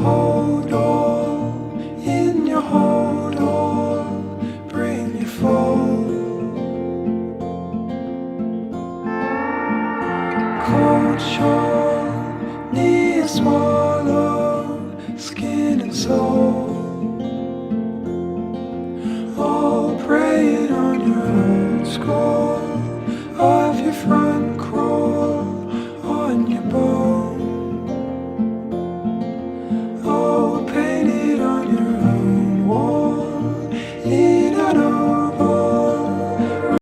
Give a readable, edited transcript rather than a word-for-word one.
Hold on, in your hold on, bring your phone. Cold shore, knee swallow, skin and soul.